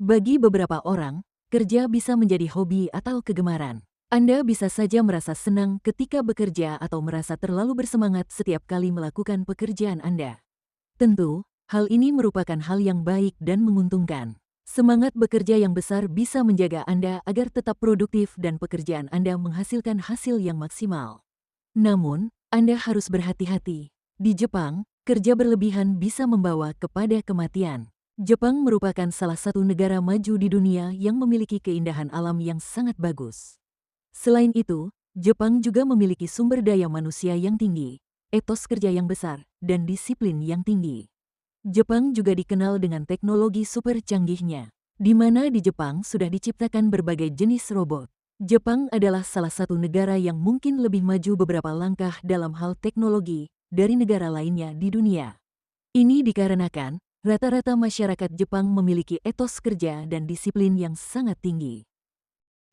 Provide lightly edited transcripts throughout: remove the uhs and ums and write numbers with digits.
Bagi beberapa orang, kerja bisa menjadi hobi atau kegemaran. Anda bisa saja merasa senang ketika bekerja atau merasa terlalu bersemangat setiap kali melakukan pekerjaan Anda. Tentu, hal ini merupakan hal yang baik dan menguntungkan. Semangat bekerja yang besar bisa menjaga Anda agar tetap produktif dan pekerjaan Anda menghasilkan hasil yang maksimal. Namun, Anda harus berhati-hati. Di Jepang, kerja berlebihan bisa membawa kepada kematian. Jepang merupakan salah satu negara maju di dunia yang memiliki keindahan alam yang sangat bagus. Selain itu, Jepang juga memiliki sumber daya manusia yang tinggi, etos kerja yang besar, dan disiplin yang tinggi. Jepang juga dikenal dengan teknologi super canggihnya, di mana di Jepang sudah diciptakan berbagai jenis robot. Jepang adalah salah satu negara yang mungkin lebih maju beberapa langkah dalam hal teknologi dari negara lainnya di dunia. Ini dikarenakan rata-rata masyarakat Jepang memiliki etos kerja dan disiplin yang sangat tinggi.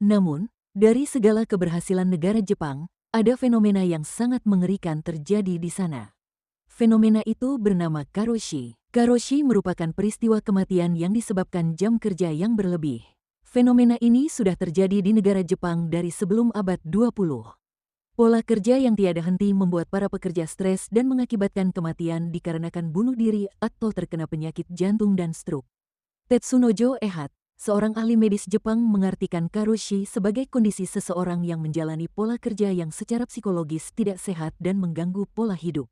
Namun, dari segala keberhasilan negara Jepang, ada fenomena yang sangat mengerikan terjadi di sana. Fenomena itu bernama karoshi. Karoshi merupakan peristiwa kematian yang disebabkan jam kerja yang berlebih. Fenomena ini sudah terjadi di negara Jepang dari sebelum abad 20. Pola kerja yang tiada henti membuat para pekerja stres dan mengakibatkan kematian dikarenakan bunuh diri atau terkena penyakit jantung dan stroke. Tetsunojo Ehata, seorang ahli medis Jepang, mengartikan karoshi sebagai kondisi seseorang yang menjalani pola kerja yang secara psikologis tidak sehat dan mengganggu pola hidup.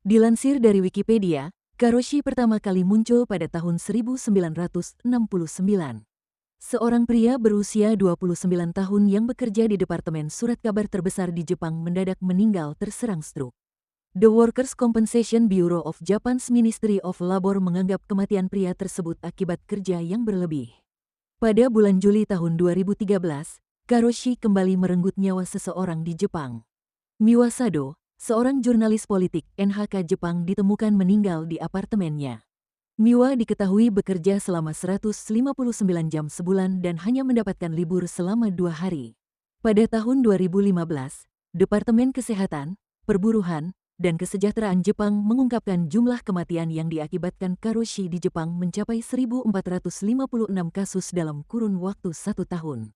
Dilansir dari Wikipedia, karoshi pertama kali muncul pada tahun 1969. Seorang pria berusia 29 tahun yang bekerja di Departemen Surat Kabar terbesar di Jepang mendadak meninggal terserang stroke. The Workers' Compensation Bureau of Japan's Ministry of Labor menganggap kematian pria tersebut akibat kerja yang berlebih. Pada bulan Juli tahun 2013, karoshi kembali merenggut nyawa seseorang di Jepang. Miwasado, seorang jurnalis politik NHK Jepang, ditemukan meninggal di apartemennya. Miwa diketahui bekerja selama 159 jam sebulan dan hanya mendapatkan libur selama 2 hari. Pada tahun 2015, Departemen Kesehatan, Perburuhan, dan Kesejahteraan Jepang mengungkapkan jumlah kematian yang diakibatkan karoshi di Jepang mencapai 1.456 kasus dalam kurun waktu 1 tahun.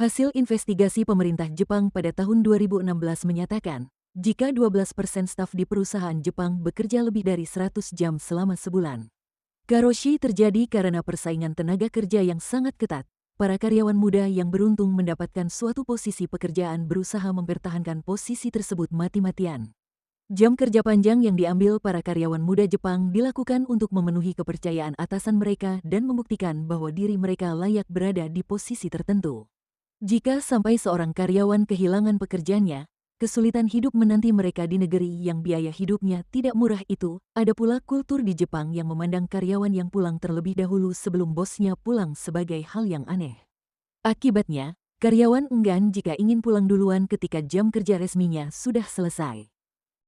Hasil investigasi pemerintah Jepang pada tahun 2016 menyatakan, jika 12% staf di perusahaan Jepang bekerja lebih dari 100 jam selama sebulan. Karoshi terjadi karena persaingan tenaga kerja yang sangat ketat. Para karyawan muda yang beruntung mendapatkan suatu posisi pekerjaan berusaha mempertahankan posisi tersebut mati-matian. Jam kerja panjang yang diambil para karyawan muda Jepang dilakukan untuk memenuhi kepercayaan atasan mereka dan membuktikan bahwa diri mereka layak berada di posisi tertentu. Jika sampai seorang karyawan kehilangan pekerjaannya, kesulitan hidup menanti mereka di negeri yang biaya hidupnya tidak murah itu. Ada pula kultur di Jepang yang memandang karyawan yang pulang terlebih dahulu sebelum bosnya pulang sebagai hal yang aneh. Akibatnya, karyawan enggan jika ingin pulang duluan ketika jam kerja resminya sudah selesai.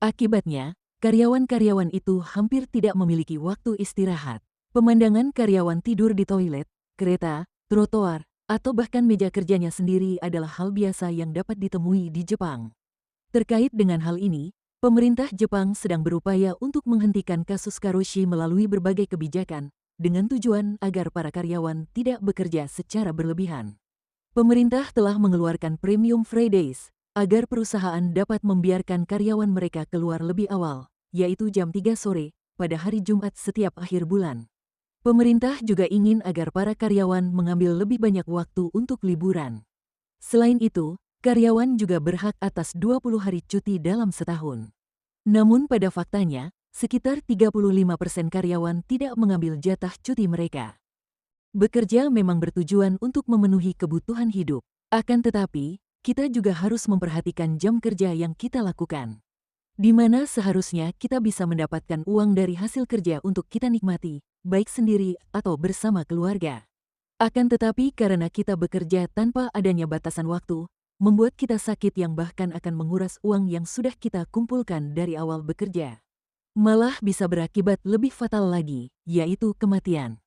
Akibatnya, karyawan-karyawan itu hampir tidak memiliki waktu istirahat. Pemandangan karyawan tidur di toilet, kereta, trotoar, atau bahkan meja kerjanya sendiri adalah hal biasa yang dapat ditemui di Jepang. Terkait dengan hal ini, pemerintah Jepang sedang berupaya untuk menghentikan kasus karoshi melalui berbagai kebijakan, dengan tujuan agar para karyawan tidak bekerja secara berlebihan. Pemerintah telah mengeluarkan Premium Fridays, agar perusahaan dapat membiarkan karyawan mereka keluar lebih awal, yaitu jam 3 sore, pada hari Jumat setiap akhir bulan. Pemerintah juga ingin agar para karyawan mengambil lebih banyak waktu untuk liburan. Selain itu, karyawan juga berhak atas 20 hari cuti dalam setahun. Namun pada faktanya, sekitar 35% karyawan tidak mengambil jatah cuti mereka. Bekerja memang bertujuan untuk memenuhi kebutuhan hidup. Akan tetapi, kita juga harus memperhatikan jam kerja yang kita lakukan. Di mana seharusnya kita bisa mendapatkan uang dari hasil kerja untuk kita nikmati, baik sendiri atau bersama keluarga. Akan tetapi karena kita bekerja tanpa adanya batasan waktu, membuat kita sakit yang bahkan akan menguras uang yang sudah kita kumpulkan dari awal bekerja. Malah bisa berakibat lebih fatal lagi, yaitu kematian.